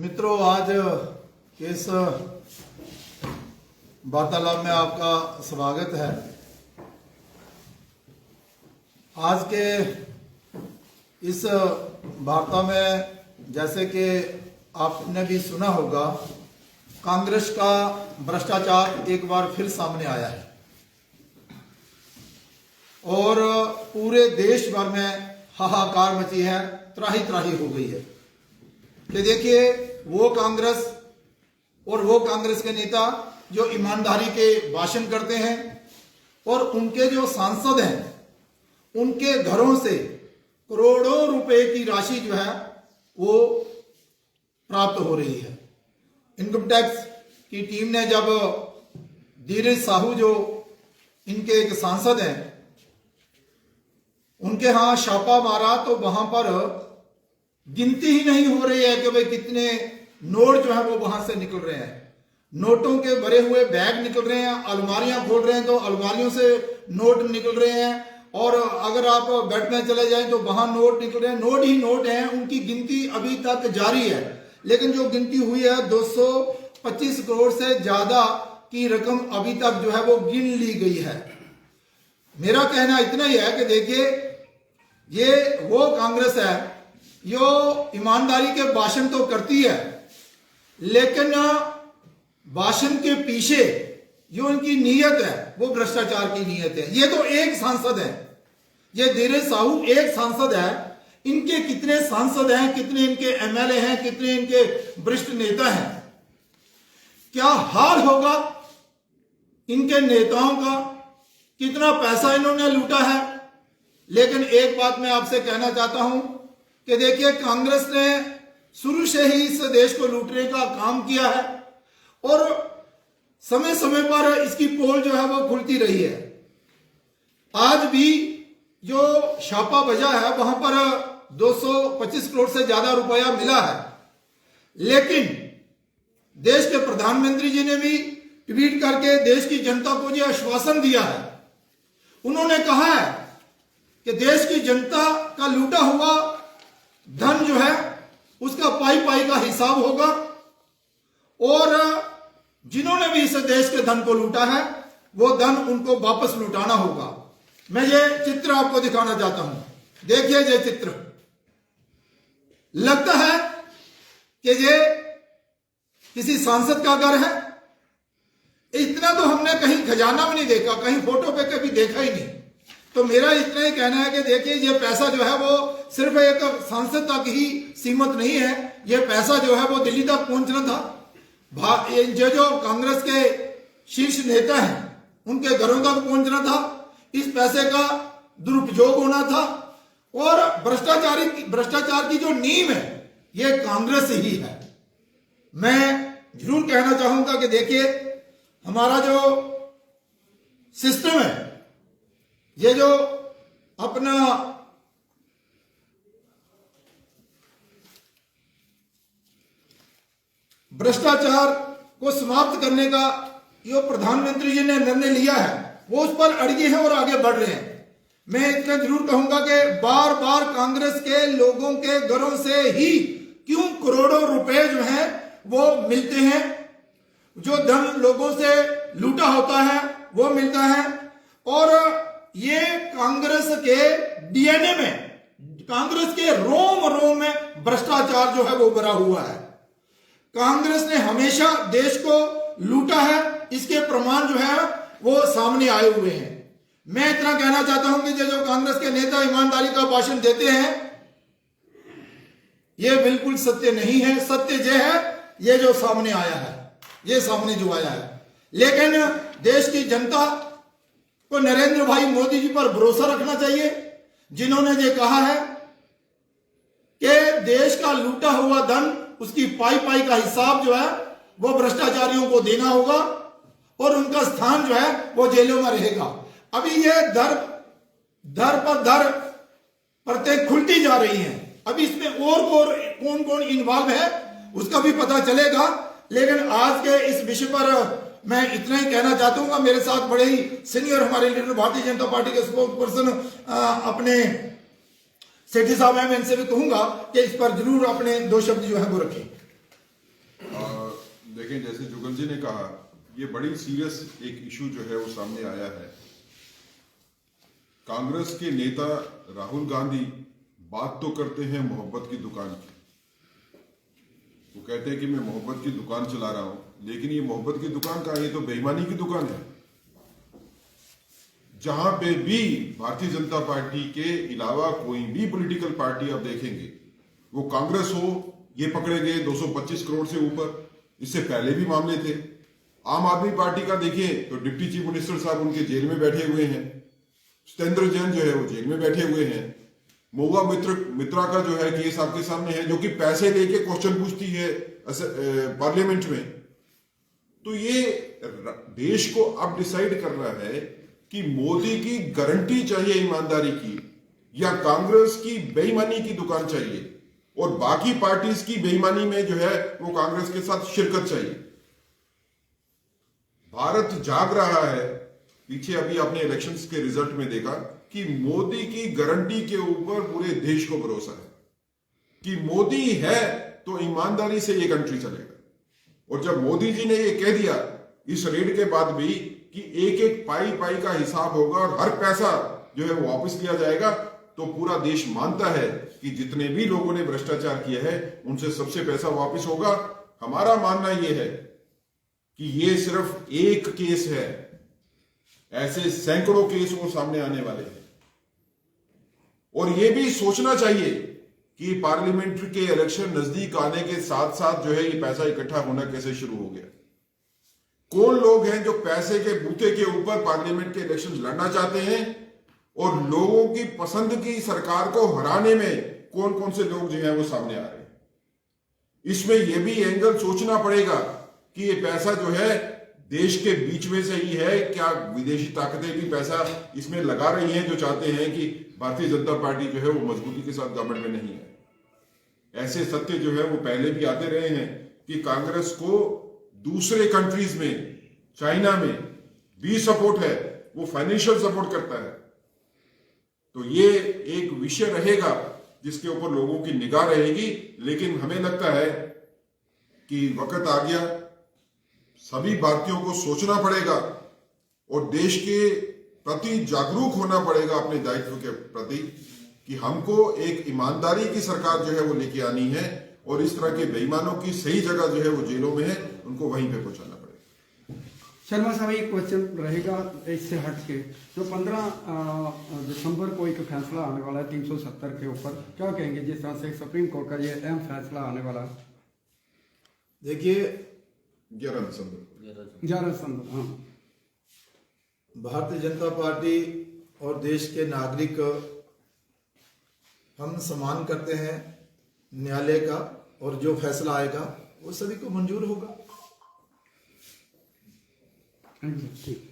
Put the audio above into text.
मित्रों, आज इस वार्तालाप में आपका स्वागत है। आज के इस वार्ता में जैसे कि आपने भी सुना होगा, कांग्रेस का भ्रष्टाचार एक बार फिर सामने आया है और पूरे देश भर में हाहाकार मची है, त्राही त्राही हो गई है कि देखिए वो कांग्रेस और वो कांग्रेस के नेता जो ईमानदारी के भाषण करते हैं और उनके जो सांसद हैं उनके घरों से करोड़ों रुपए की राशि जो है वो प्राप्त हो रही है। इनकम टैक्स की टीम ने जब धीरज साहू जो इनके एक सांसद हैं उनके यहां छापा मारा तो वहां पर गिनती ही नहीं हो रही है कि भाई कितने नोट जो है वो वहां से निकल रहे हैं। नोटों के भरे हुए बैग निकल रहे हैं, अलमारियां खोल रहे हैं तो अलमारियों से नोट निकल रहे हैं, और अगर आप बेड में चले जाएं तो वहां नोट निकल रहे हैं। नोट ही नोट हैं, उनकी गिनती अभी तक जारी है, लेकिन जो गिनती हुई है 225 करोड़ से ज्यादा की रकम अभी तक जो है वो गिन ली गई है। मेरा कहना इतना ही है कि देखिए ये वो कांग्रेस है जो ईमानदारी के भाषण तो करती है, लेकिन भाषण के पीछे जो उनकी नीयत है वो भ्रष्टाचार की नीयत है। ये तो एक सांसद है, ये धीरज साहू एक सांसद है। इनके कितने सांसद हैं, कितने इनके एमएलए हैं, कितने इनके वरिष्ठ नेता हैं, क्या हाल होगा इनके नेताओं का, कितना पैसा इन्होंने लूटा है। लेकिन एक बात मैं आपसे कहना चाहता हूं कि देखिए कांग्रेस ने शुरू से ही इस देश को लूटने का काम किया है और समय समय पर इसकी पोल जो है वो खुलती रही है। आज भी जो छापा बजा है वहां पर 225 करोड़ से ज्यादा रुपया मिला है, लेकिन देश के प्रधानमंत्री जी ने भी ट्वीट करके देश की जनता को यह आश्वासन दिया है। उन्होंने कहा है कि देश की जनता का लूटा हुआ धन जो है उसका पाई पाई का हिसाब होगा और जिन्होंने भी इस देश के धन को लूटा है वो धन उनको वापस लौटाना होगा। मैं ये चित्र आपको दिखाना चाहता हूं, देखिए ये चित्र। लगता है कि ये किसी सांसद का घर है। इतना तो हमने कहीं खजाना भी नहीं देखा, कहीं फोटो पे कभी देखा ही नहीं। तो मेरा इतना ही कहना है कि देखिए ये पैसा जो है वो सिर्फ एक सांसद तक ही सीमित नहीं है, ये पैसा जो है वो दिल्ली तक पहुंचना था। जो कांग्रेस के शीर्ष नेता हैं उनके घरों तक पहुंचना था। इस पैसे का दुरुपयोग होना था और भ्रष्टाचार की जो नींव है ये कांग्रेस ही है। मैं जरूर कहना चाहूंगा कि देखिए हमारा जो सिस्टम है, ये जो अपना भ्रष्टाचार को समाप्त करने का जो प्रधानमंत्री जी ने निर्णय लिया है वो उस पर अड़िए हैं और आगे बढ़ रहे हैं। मैं इतना जरूर कहूंगा कि बार बार कांग्रेस के लोगों के घरों से ही क्यों करोड़ों रुपए जो हैं वो मिलते हैं, जो धन लोगों से लूटा होता है वो मिलता है। और ये कांग्रेस के डीएनए में, कांग्रेस के रोम रोम में भ्रष्टाचार जो है वो भरा हुआ है। कांग्रेस ने हमेशा देश को लूटा है, इसके प्रमाण जो है वो सामने आए हुए हैं। मैं इतना कहना चाहता हूं कि जो कांग्रेस के नेता ईमानदारी का भाषण देते हैं ये बिल्कुल सत्य नहीं है। सत्य यह है ये जो सामने आया है, ये सामने जो आया है। लेकिन देश की जनता को नरेंद्र भाई मोदी जी पर भरोसा रखना चाहिए, जिन्होंने ये कहा है कि देश का लूटा हुआ धन, उसकी पाई पाई का हिसाब जो है वो भ्रष्टाचारियों को देना होगा और उनका स्थान जो है वो जेलों में रहेगा। अभी ये दर पर दर प्रत्येक खुलती जा रही है। अभी इसमें और कौन कौन इन्वॉल्व है उसका भी पता चलेगा। लेकिन आज के इस विषय पर मैं इतना ही कहना चाहता हूँ। मेरे साथ बड़े ही सीनियर हमारे लीडर भारतीय जनता पार्टी के स्पोक्स पर्सन अपने सेठी साहब हैं, मैं इनसे भी कहूंगा कि इस पर जरूर अपने दो शब्द जो है वो रखें। देखें, जैसे जुगल जी ने कहा, ये बड़ी सीरियस एक इशू जो है वो सामने आया है। कांग्रेस के नेता राहुल गांधी बात तो करते हैं मोहब्बत की दुकान की। वो कहते हैं कि मैं मोहब्बत की दुकान चला रहा हूं, लेकिन ये मोहब्बत की दुकान का, ये तो बेईमानी की दुकान है। जहां पे भी भारतीय जनता पार्टी के अलावा कोई भी पॉलिटिकल पार्टी आप देखेंगे, वो कांग्रेस हो, ये पकड़े गए 225 करोड़ से ऊपर। इससे पहले भी मामले थे। आम आदमी पार्टी का देखिए तो डिप्टी चीफ मिनिस्टर साहब उनके जेल में बैठे हुए हैं। सत्येंद्र जैन जो है वो जेल में बैठे हुए हैं। महुआ मित्रा का जो है केस आपके सामने है, जो कि पैसे लेके क्वेश्चन पूछती है पार्लियामेंट में। तो ये देश को अब डिसाइड कर रहा है कि मोदी की गारंटी चाहिए ईमानदारी की, या कांग्रेस की बेईमानी की दुकान चाहिए, और बाकी पार्टीज की बेईमानी में जो है वो कांग्रेस के साथ शिरकत चाहिए। भारत जाग रहा है। पीछे अभी आपने इलेक्शंस के रिजल्ट में देखा कि मोदी की गारंटी के ऊपर पूरे देश को भरोसा है कि मोदी है तो ईमानदारी से ये कंट्री चलेगा। और जब मोदी जी ने ये कह दिया इस रेड के बाद भी कि एक एक पाई पाई का हिसाब होगा और हर पैसा जो है वो वापस लिया जाएगा, तो पूरा देश मानता है कि जितने भी लोगों ने भ्रष्टाचार किया है उनसे सबसे पैसा वापस होगा। हमारा मानना यह है कि ये सिर्फ एक केस है, ऐसे सैकड़ों केस वो सामने आने वाले हैं। और ये भी सोचना चाहिए कि पार्लियामेंट्री के इलेक्शन नजदीक आने के साथ साथ जो है ये पैसा इकट्ठा होना कैसे शुरू हो गया। कौन लोग हैं जो पैसे के बूते के ऊपर पार्लियामेंट के इलेक्शन लड़ना चाहते हैं, और लोगों की पसंद की सरकार को हराने में कौन कौन से लोग जो हैं वो सामने आ रहे हैं। इसमें यह भी एंगल सोचना पड़ेगा कि ये पैसा जो है देश के बीच में से ही है, क्या विदेशी ताकतें भी पैसा इसमें लगा रही हैं जो चाहते हैं कि भारतीय जनता पार्टी जो है वो मजबूती के साथ गवर्नमेंट में नहीं है। ऐसे सत्य जो है वो पहले भी आते रहे हैं कि कांग्रेस को दूसरे कंट्रीज में, चाइना में भी सपोर्ट है, वो फाइनेंशियल सपोर्ट करता है। तो ये एक विषय रहेगा जिसके ऊपर लोगों की निगाह रहेगी। लेकिन हमें लगता है कि वक्त आ गया, सभी भारतीयों को सोचना पड़ेगा और देश के प्रति जागरूक होना पड़ेगा अपने दायित्व के प्रति, कि हमको एक ईमानदारी की सरकार जो है वो लेके आनी है, और इस तरह के बेईमानों की सही जगह जो है वो जेलों में है, उनको वहीं पे पहुंचाना पड़ेगा। शर्मा साहब, एक क्वेश्चन रहेगा इससे हट के, जो 15 दिसंबर को एक फैसला आने वाला है 370 के ऊपर, क्या कहेंगे जिस तरह से सुप्रीम कोर्ट का ये अहम फैसला आने वाला है? देखिए 11 दिसंबर 11 दिसंबर, हाँ। भारतीय जनता पार्टी और देश के नागरिक हम सम्मान करते हैं न्यायालय का, और जो फैसला आएगा वो सभी को मंजूर होगा। ठीक।